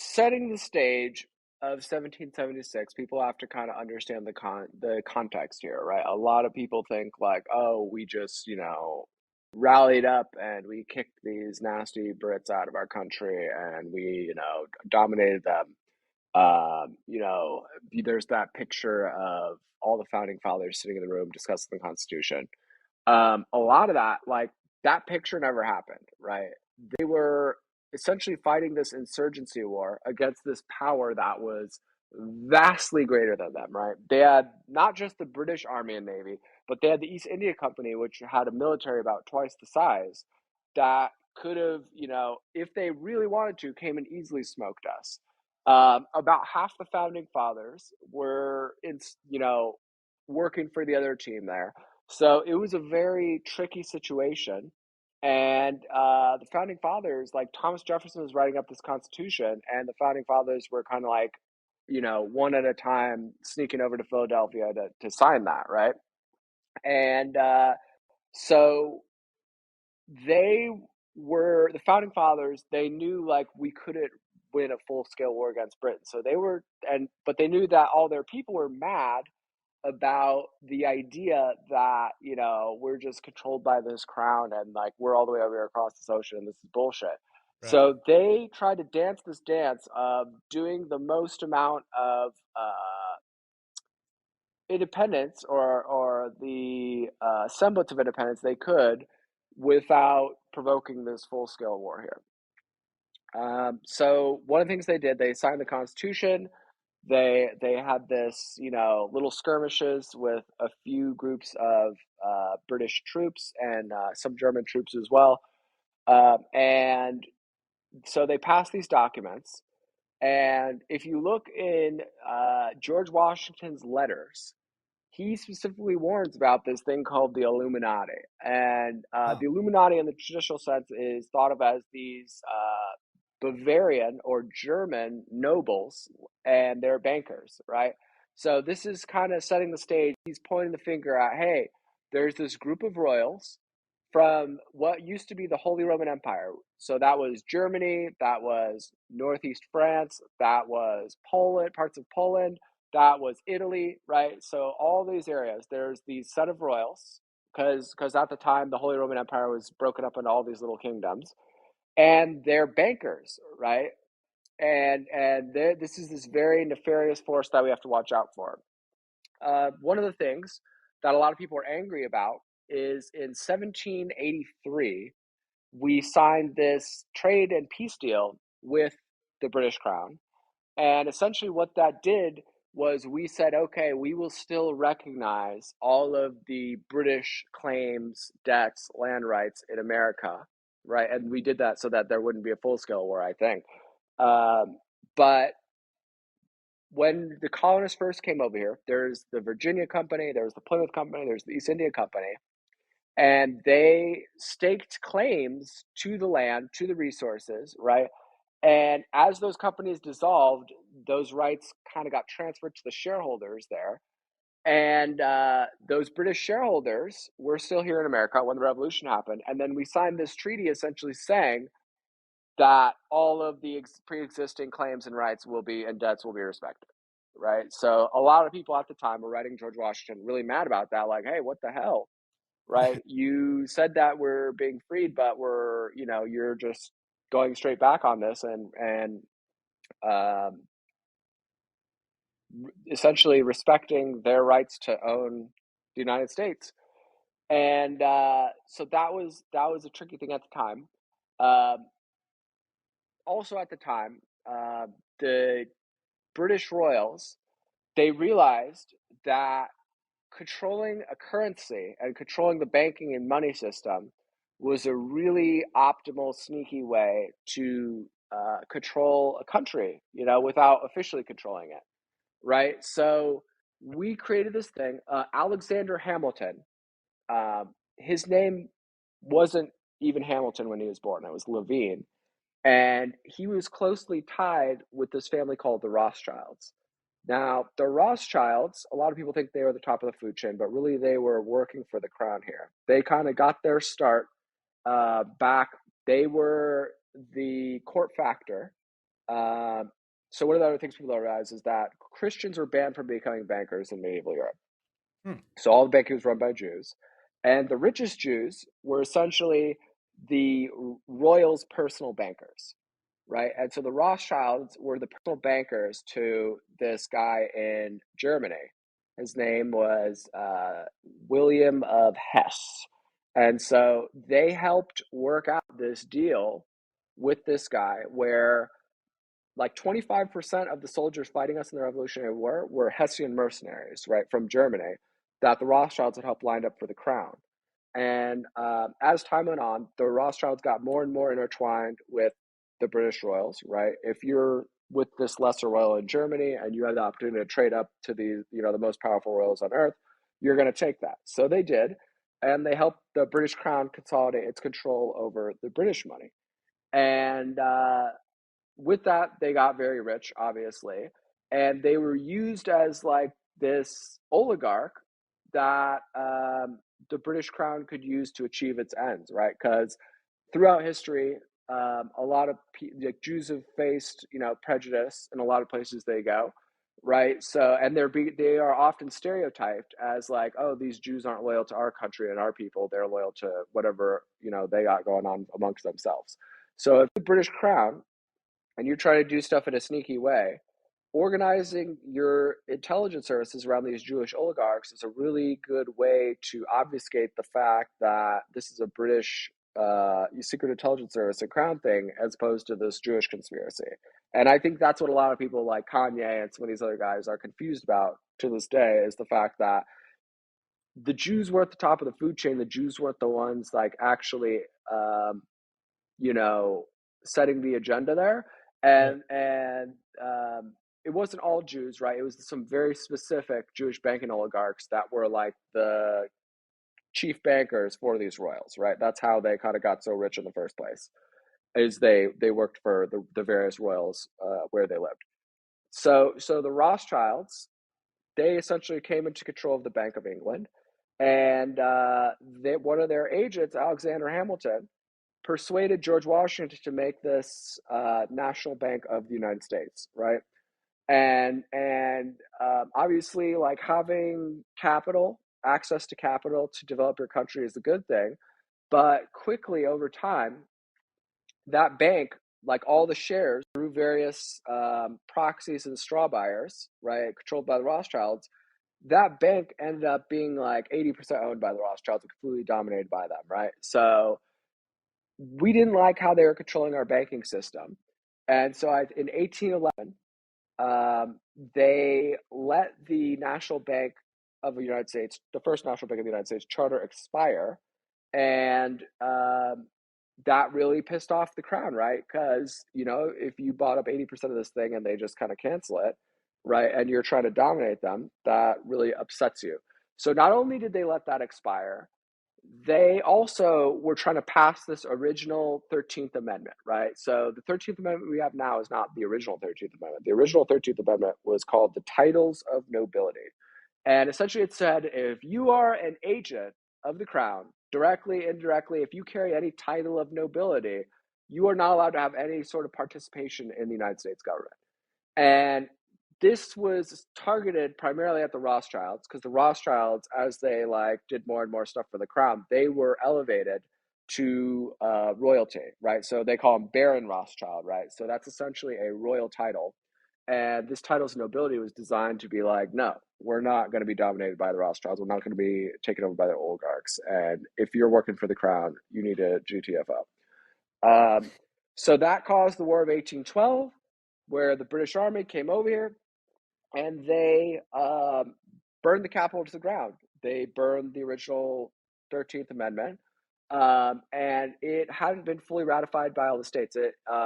setting the stage of 1776, people have to kind of understand the context here, right? A lot of people think like, oh, we just, rallied up and we kicked these nasty Brits out of our country and we, dominated them. You know, there's that picture of all the founding fathers sitting in the room discussing the Constitution. A lot of that, like that picture never happened, right? They were essentially fighting this insurgency war against this power that was vastly greater than them, right? They had not just the British Army and Navy, but they had the East India Company, which had a military about twice the size, that could have, if they really wanted to, came and easily smoked us. About half the founding fathers were working for the other team there, so it was a very tricky situation. And the founding fathers, like Thomas Jefferson was writing up this Constitution, and the founding fathers were kind of like, one at a time sneaking over to Philadelphia to sign that, right? And so they were the founding fathers. They knew like we couldn't win a full scale war against Britain. So they were, but they knew that all their people were mad about the idea that we're just controlled by this crown and like we're all the way over here across this ocean and this is bullshit. Right. So they tried to dance this dance of doing the most amount of independence or the semblance of independence they could without provoking this full scale war here. So one of the things they did, they signed the Constitution. They had this, little skirmishes with a few groups of British troops and some German troops as well. And so they passed these documents. And if you look in George Washington's letters, he specifically warns about this thing called the Illuminati. And Oh, the Illuminati, in the traditional sense, is thought of as these Bavarian or German nobles and their bankers, right? So this is kind of setting the stage. He's pointing the finger at, hey, there's this group of royals from what used to be the Holy Roman Empire. So that was Germany, that was Northeast France, that was Poland, parts of Poland, that was Italy, right? So all these areas, there's these set of royals, because at the time the Holy Roman Empire was broken up into all these little kingdoms, and they're bankers, right? And this is this very nefarious force that we have to watch out for. One of the things that a lot of people are angry about is in 1783 we signed this trade and peace deal with the British Crown, and essentially what that did was we said, okay, we will still recognize all of the British claims, debts, land rights in America, right? And we did that so that there wouldn't be a full scale war, I think. But when the colonists first came over here, there's the Virginia Company, there's the Plymouth Company, there's the East India Company, and they staked claims to the land, to the resources, right? And as those companies dissolved, those rights kind of got transferred to the shareholders there. And those British shareholders were still here in America when the revolution happened. And then we signed this treaty essentially saying that all of the pre-existing claims and rights will be and debts will be respected. Right. So a lot of people at the time were writing George Washington really mad about that. Like, hey, what the hell? Right. You said that we're being freed, but you're just going straight back on this and um, essentially respecting their rights to own the United States. And so that was a tricky thing at the time. Um, Also at the time, the British royals, they realized that controlling a currency and controlling the banking and money system was a really optimal, sneaky way to control a country, without officially controlling it, right? So we created this thing. Alexander Hamilton, his name wasn't even Hamilton when he was born, it was Levine. And he was closely tied with this family called the Rothschilds. Now, the Rothschilds, a lot of people think they were the top of the food chain, but really they were working for the crown here. They kind of got their start back. They were the court factor Um, so one of the other things people don't realize is that Christians were banned from becoming bankers in medieval Europe. Hmm. So all the banking was run by Jews, and the richest Jews were essentially the royals' personal bankers, right? And so the Rothschilds were the personal bankers to this guy in Germany. His name was William of Hesse. And so they helped work out this deal with this guy where like 25% of the soldiers fighting us in the Revolutionary War were Hessian mercenaries, right, from Germany that the Rothschilds had helped line up for the crown. And as time went on, the Rothschilds got more and more intertwined with the British royals, right? If you're with this lesser royal in Germany and you have the opportunity to trade up to the, the most powerful royals on earth, you're going to take that. So they did, and they helped the British crown consolidate its control over the British money. And with that, they got very rich, obviously, and they were used as like this oligarch that the British crown could use to achieve its ends, right? Because throughout history, a lot of like Jews have faced, prejudice in a lot of places they go, right? So, and they are often stereotyped as like, oh, these Jews aren't loyal to our country and our people; they're loyal to whatever they got going on amongst themselves. So, if the British crown and you try to do stuff in a sneaky way, organizing your intelligence services around these Jewish oligarchs is a really good way to obfuscate the fact that this is a British secret intelligence service and crown thing as opposed to this Jewish conspiracy. And I think that's what a lot of people like Kanye and some of these other guys are confused about to this day is the fact that the Jews were at the top of the food chain. The Jews weren't the ones like actually you know, setting the agenda there. Right. And it wasn't all Jews, right? It was some very specific Jewish banking oligarchs that were like the chief bankers for these royals, right? That's how they kind of got so rich in the first place. Is they worked for the various royals where they lived. So the Rothschilds, they essentially came into control of the Bank of England, and one of their agents, Alexander Hamilton, persuaded George Washington to make this national bank of the United States, right? And obviously, like having capital, access to capital to develop your country is a good thing. But quickly over time, that bank, like all the shares through various proxies and straw buyers, right, controlled by the Rothschilds, that bank ended up being like 80% owned by the Rothschilds and completely dominated by them, right? So we didn't like how they were controlling our banking system. And so in 1811, they let the National Bank of the United States, the first National Bank of the United States charter expire. And that really pissed off the crown, right? Because, if you bought up 80% of this thing and they just kind of cancel it, right, and you're trying to dominate them, that really upsets you. So not only did they let that expire, they also were trying to pass this original 13th Amendment, right? So the 13th Amendment we have now is not the original 13th Amendment. The original 13th Amendment was called the Titles of Nobility. And essentially it said if you are an agent of the crown, directly, indirectly, if you carry any title of nobility, you are not allowed to have any sort of participation in the United States government. And this was targeted primarily at the Rothschilds because the Rothschilds, as they like did more and more stuff for the crown, they were elevated to royalty, right? So they call him Baron Rothschild, right? So that's essentially a royal title. And this title's nobility was designed to be like, no, we're not going to be dominated by the Rothschilds. We're not going to be taken over by the oligarchs. And if you're working for the crown, you need to GTFO. So that caused the War of 1812, where the British Army came over here and they burned the Capitol to the ground. They burned the original 13th Amendment, and it hadn't been fully ratified by all the states.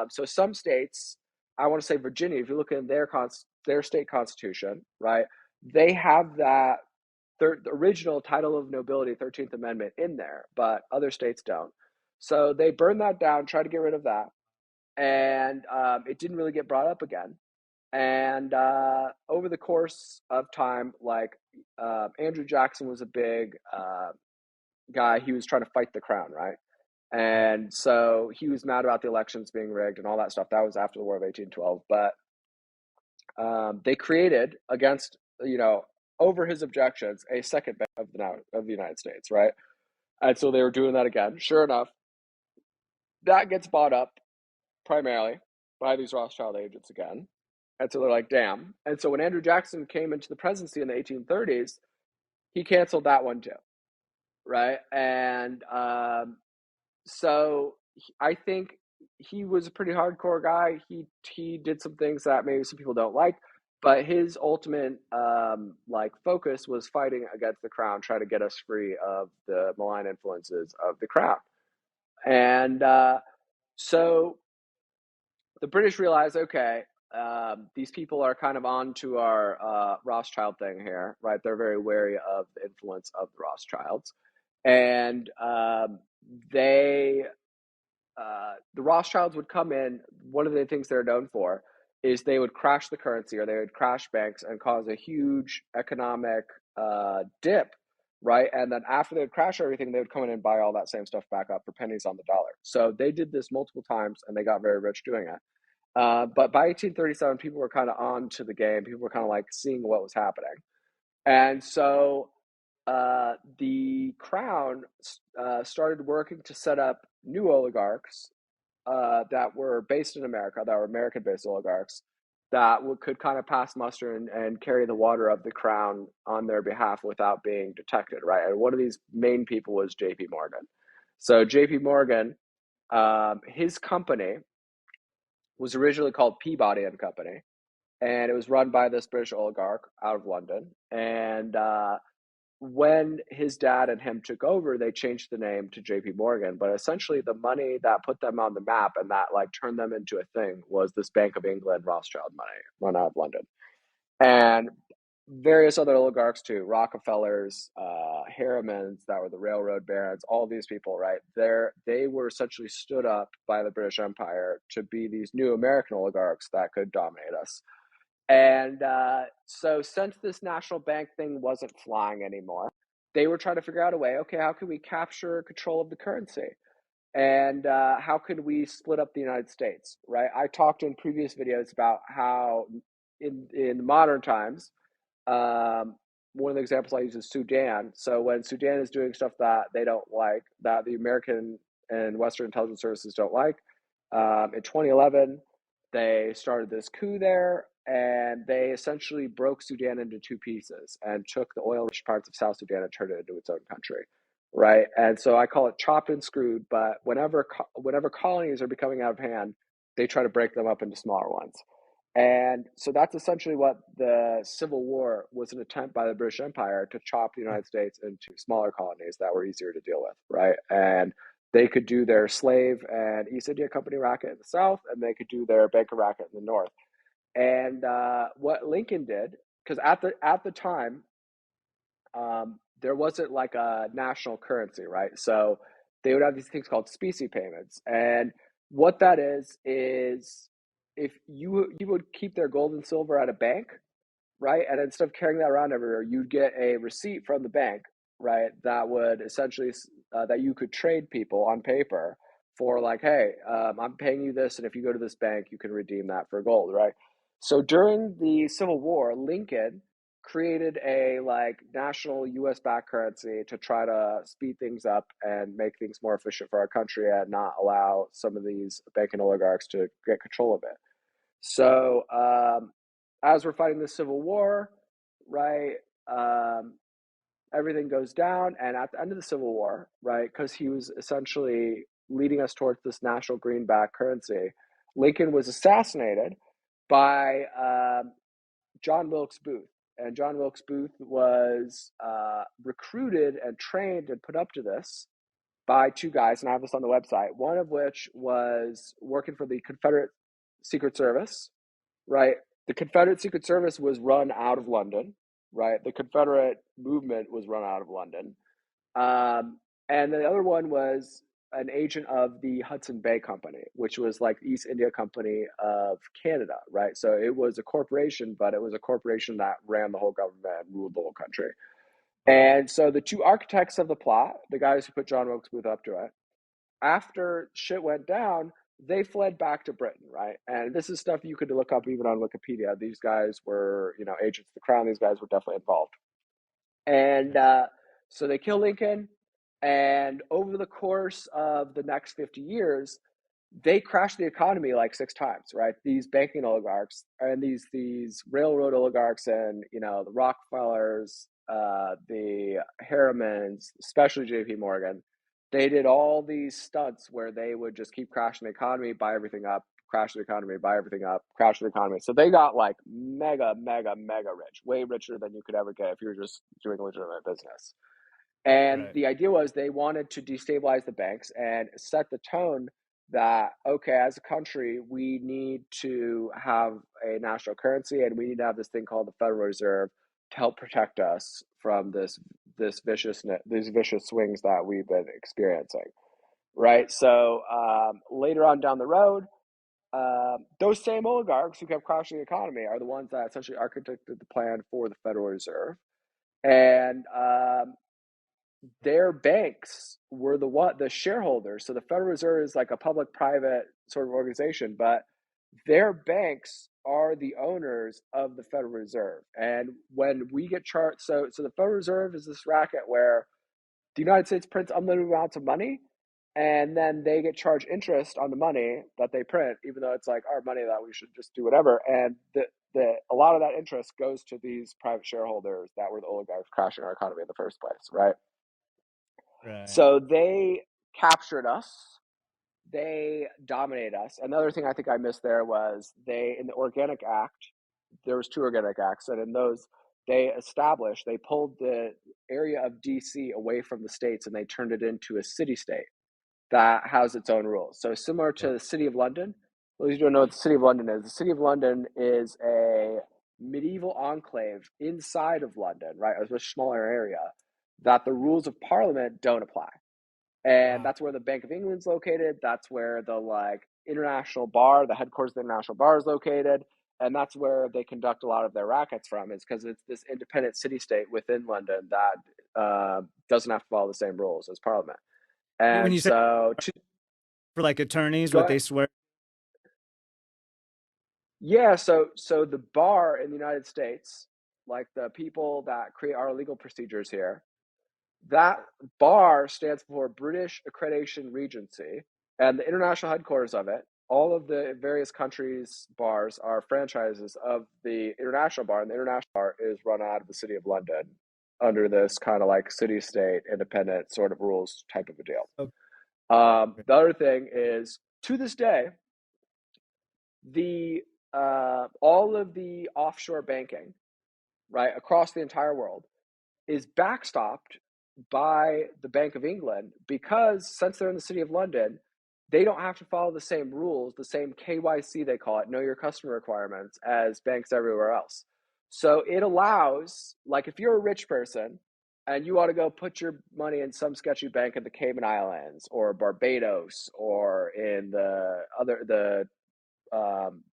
So some states, I want to say Virginia, if you look at their state constitution, right, they have that the original title of nobility, 13th Amendment, in there, but other states don't. So they burned that down, tried to get rid of that, and it didn't really get brought up again. And over the course of time, like Andrew Jackson was a big guy. He was trying to fight the crown, right? And so he was mad about the elections being rigged and all that stuff. That was after the War of 1812. But they created, against, over his objections, a second bank of the United States, right? And so they were doing that again. Sure enough, that gets bought up primarily by these Rothschild agents again. And so they're like, damn. And so when Andrew Jackson came into the presidency in the 1830s, he canceled that one too, right? And so I think he was a pretty hardcore guy. He did some things that maybe some people don't like, but his ultimate focus was fighting against the crown, trying to get us free of the malign influences of the crown. And so the British realized, okay, these people are kind of on to our Rothschild thing here, right? They're very wary of the influence of the Rothschilds. And the Rothschilds would come in. One of the things they're known for is they would crash the currency, or they would crash banks and cause a huge economic dip, right? And then after they would crash everything, they would come in and buy all that same stuff back up for pennies on the dollar. So they did this multiple times, and they got very rich doing it. But by 1837, people were kind of on to the game. People were kind of like seeing what was happening. And so the crown started working to set up new oligarchs that were based in America, that were American-based oligarchs, that could kind of pass muster and carry the water of the crown on their behalf without being detected, right? And one of these main people was J.P. Morgan. So J.P. Morgan, his company was originally called Peabody and Company, and it was run by this British oligarch out of London. And when his dad and him took over, they changed the name to JP Morgan. But essentially, the money that put them on the map and that like turned them into a thing was this Bank of England Rothschild money run out of London. And various other oligarchs too, Rockefellers, Harrimans, that were the railroad barons, all these people, right? They were essentially stood up by the British Empire to be these new American oligarchs that could dominate us. And so since this national bank thing wasn't flying anymore, they were trying to figure out a way, okay, how can we capture control of the currency? And how could we split up the United States, right? I talked in previous videos about how in modern times, one of the examples I use is Sudan. So when Sudan is doing stuff that they don't like, that the American and Western intelligence services don't like, in 2011, they started this coup there, and they essentially broke Sudan into two pieces and took the oil-rich parts of South Sudan and turned it into its own country, right? And so I call it chopped and screwed. But whenever colonies are becoming out of hand, they try to break them up into smaller ones. And so that's essentially what the Civil War was, an attempt by the British Empire to chop the United States into smaller colonies that were easier to deal with, right? And they could do their slave and East India Company racket in the South, and they could do their banker racket in the North. And what Lincoln did, because at the time, there wasn't like a national currency, right? So they would have these things called specie payments, and what that is if you would keep their gold and silver at a bank, right? And instead of carrying that around everywhere, you'd get a receipt from the bank, right? That would essentially that you could trade people on paper for, like, hey, I'm paying you this, and if you go to this bank, you can redeem that for gold, right? So during the Civil War, Lincoln created a like national U.S. backed currency to try to speed things up and make things more efficient for our country and not allow some of these banking oligarchs to get control of it. So as we're fighting the Civil War, right, everything goes down. And at the end of the Civil War, right, because he was essentially leading us towards this national greenback currency, Lincoln was assassinated by John Wilkes Booth. And John Wilkes Booth was recruited and trained and put up to this by two guys, and I have this on the website, one of which was working for the Confederate Secret Service, right? The Confederate Secret Service was run out of London, right? The Confederate movement was run out of London. And the other one was an agent of the Hudson Bay Company, which was like the East India Company of Canada, right? So it was a corporation, but it was a corporation that ran the whole government and ruled the whole country. And so the two architects of the plot, the guys who put John Wilkes Booth up to it, after shit went down, they fled back to Britain, right? And this is stuff you could look up even on Wikipedia. These guys were, agents of the crown. These guys were definitely involved. And so they kill Lincoln. And over the course of the next 50 years, they crashed the economy like 6 times, right? These banking oligarchs and these railroad oligarchs, and the Rockefellers, the Harrimans, especially J.P. Morgan, they did all these stunts where they would just keep crashing the economy, buy everything up, crash the economy, buy everything up, crash the economy. So they got like mega, mega, mega rich, way richer than you could ever get if you were just doing legitimate business. And Right. the idea was they wanted to destabilize the banks and set the tone that, okay, as a country, we need to have a national currency and we need to have this thing called the Federal Reserve to help protect us from these vicious swings that we've been experiencing. Right. So later on down the road, those same oligarchs who kept crashing the economy are the ones that essentially architected the plan for the Federal Reserve. And their banks were the shareholders. So the Federal Reserve is like a public-private sort of organization, but their banks are the owners of the Federal Reserve. And when we get charged, so the Federal Reserve is this racket where the United States prints unlimited amounts of money, and then they get charged interest on the money that they print, even though it's like our money that we should just do whatever. And a lot of that interest goes to these private shareholders that were the oligarchs crashing our economy in the first place, right? Right. So they captured us. They dominated us. Another thing I think I missed there was in the Organic Act, there was two Organic Acts, and in those, they pulled the area of DC away from the states and they turned it into a city state that has its own rules. So similar Yeah. to the City of London. Those of you don't know what the City of London is. The City of London is a medieval enclave inside of London, right? A much smaller area that the rules of Parliament don't apply. And Wow. that's where the Bank of England's located. That's where the headquarters of the international bar is located. And that's where they conduct a lot of their rackets from, is because it's this independent city state within London that doesn't have to follow the same rules as Parliament. When And you say so, for like attorneys, go what ahead. they swear. Yeah, so the bar in the United States, like the people that create our legal procedures here, that bar stands for British Accreditation Regency, and the international headquarters of it, all of the various countries' bars are franchises of the international bar, and the international bar is run out of the City of London under this kind of like city state independent sort of rules type of a deal. Okay. The other thing is, to this day, the all of the offshore banking, right, across the entire world is backstopped by the Bank of England, because since they're in the City of London, they don't have to follow the same rules, the same KYC, they call it, know your customer requirements, as banks everywhere else. So it allows, like, if you're a rich person and you want to go put your money in some sketchy bank in the Cayman Islands or Barbados or in the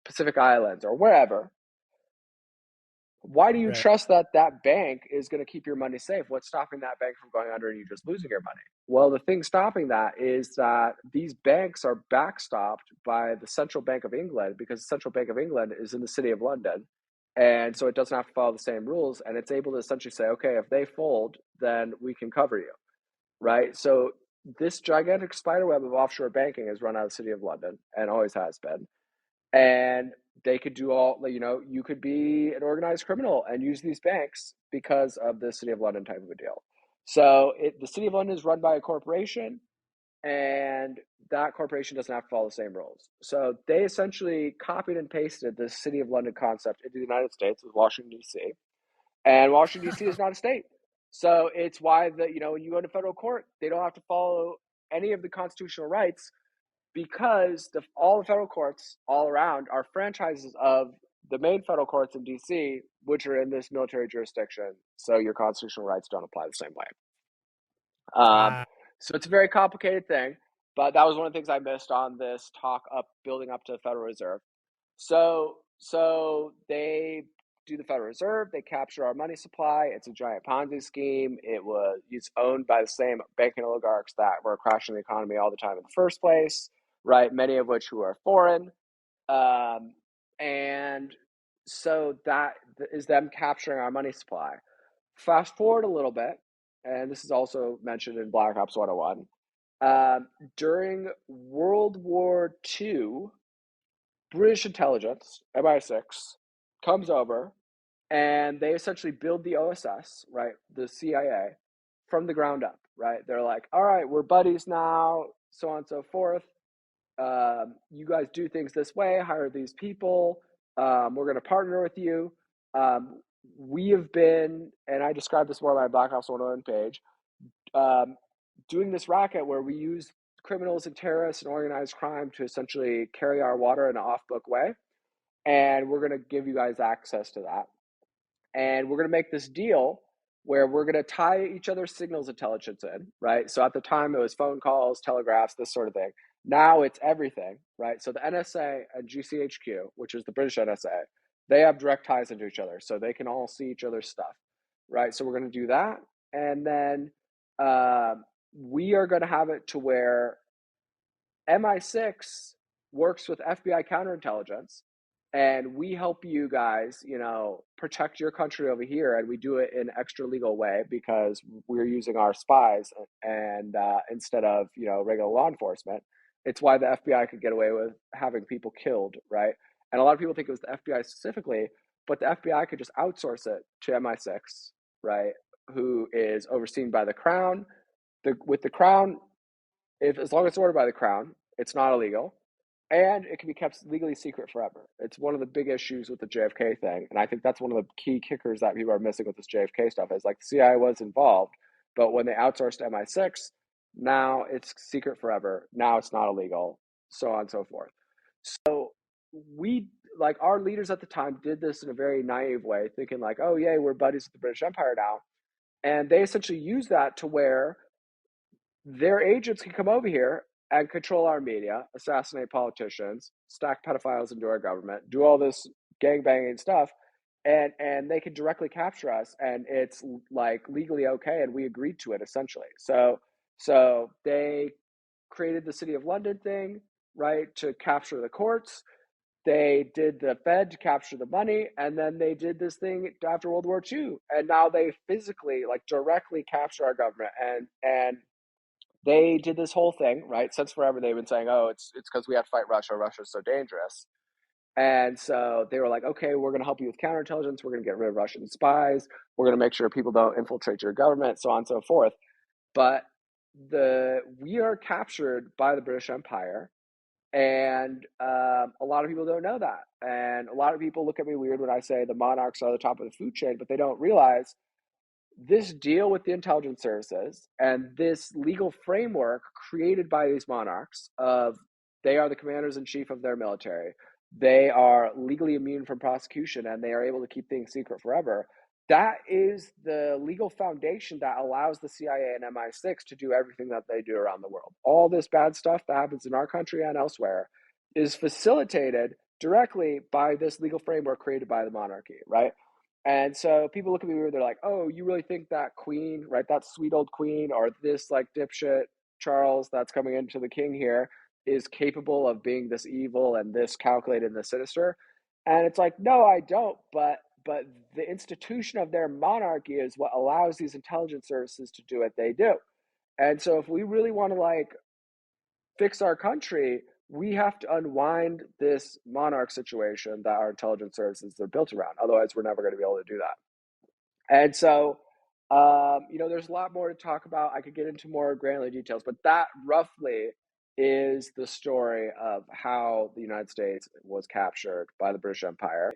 Pacific Islands or wherever, why do you Right. trust that that bank is going to keep your money safe? What's stopping that bank from going under and you just losing your money? Well, the thing stopping that is that these banks are backstopped by the Central Bank of England, because the Central Bank of England is in the City of London. And so it doesn't have to follow the same rules. And it's able to essentially say, okay, if they fold, then we can cover you, right? So this gigantic spiderweb of offshore banking is run out of the City of London and always has been. And they could do you could be an organized criminal and use these banks because of the City of London type of a deal. So the City of London is run by a corporation, and that corporation doesn't have to follow the same rules. So they essentially copied and pasted the City of London concept into the United States with Washington, D.C. And Washington, D.C. is not a state. So it's why when you go to federal court, they don't have to follow any of the constitutional rights, because all the federal courts all around are franchises of the main federal courts in DC, which are in this military jurisdiction. So your constitutional rights don't apply the same way. Um, Wow. so it's a very complicated thing, but that was one of the things I missed on this talk building up to the Federal Reserve. So they do the Federal Reserve. They capture our money supply. It's a giant Ponzi scheme. It's owned by the same banking oligarchs that were crashing the economy all the time in the first place, right? Many of which who are foreign. And so that is them capturing our money supply. Fast forward a little bit, and this is also mentioned in Black Ops 101. During World War II, British intelligence, MI6, comes over and they essentially build the OSS, right, the CIA, from the ground up, right? They're like, all right, we're buddies now, so on and so forth. You guys do things this way, hire these people. We're going to partner with you. We have been, and I described this more on my Black Ops 101 page, um, doing this racket where we use criminals and terrorists and organized crime to essentially carry our water in an off-book way. And we're going to give you guys access to that. And we're going to make this deal where we're going to tie each other's signals intelligence in, right? So at the time it was phone calls, telegraphs, this sort of thing. Now it's everything, right? So the NSA and GCHQ, which is the British NSA, they have direct ties into each other, so they can all see each other's stuff, right? So we're going to do that, and then we are going to have it to where MI6 works with FBI counterintelligence, and we help you guys, protect your country over here, and we do it in extra legal way because we're using our spies and instead of regular law enforcement. It's why the FBI could get away with having people killed, right? And a lot of people think it was the FBI specifically, but the FBI could just outsource it to MI6, right? Who is overseen by the Crown. With the Crown, if as long as it's ordered by the Crown, it's not illegal, and it can be kept legally secret forever. It's one of the big issues with the JFK thing, and I think that's one of the key kickers that people are missing with this JFK stuff. Is like the CIA was involved, but when they outsourced MI6, now it's secret forever. Now it's not illegal, so on and so forth. So we, like, our leaders at the time did this in a very naive way, thinking like, oh yay, we're buddies with the British Empire now, and they essentially use that to where their agents can come over here and control our media, assassinate politicians, stack pedophiles into our government, do all this gangbanging stuff, and they can directly capture us, and it's like legally okay, and we agreed to it essentially. So they created the City of London thing, right, to capture the courts. They did the Fed to capture the money, and then they did this thing after World War II, and now they physically, like, directly capture our government, and they did this whole thing, right? Since forever they've been saying, oh, it's because we have to fight Russia. Russia's so dangerous. And so they were like, okay, we're going to help you with counterintelligence. We're going to get rid of Russian spies. We're going to make sure people don't infiltrate your government, so on and so forth. But we are captured by the British Empire. And a lot of people don't know that. And a lot of people look at me weird when I say the monarchs are the top of the food chain, but they don't realize this deal with the intelligence services and this legal framework created by these monarchs of they are the commanders in chief of their military, they are legally immune from prosecution, and they are able to keep things secret forever. That is the legal foundation that allows the CIA and MI6 to do everything that they do around the world. All this bad stuff that happens in our country and elsewhere is facilitated directly by this legal framework created by the monarchy, right? And so people look at me weird. They're like, "Oh, you really think that queen, right? That sweet old queen, or this like dipshit Charles that's coming into the king here, is capable of being this evil and this calculated and this sinister?" And it's like, no, I don't. But the institution of their monarchy is what allows these intelligence services to do what they do. And so if we really want to like fix our country, we have to unwind this monarch situation that our intelligence services are built around. Otherwise, we're never going to be able to do that. And so, there's a lot more to talk about. I could get into more granular details, but that roughly is the story of how the United States was captured by the British Empire.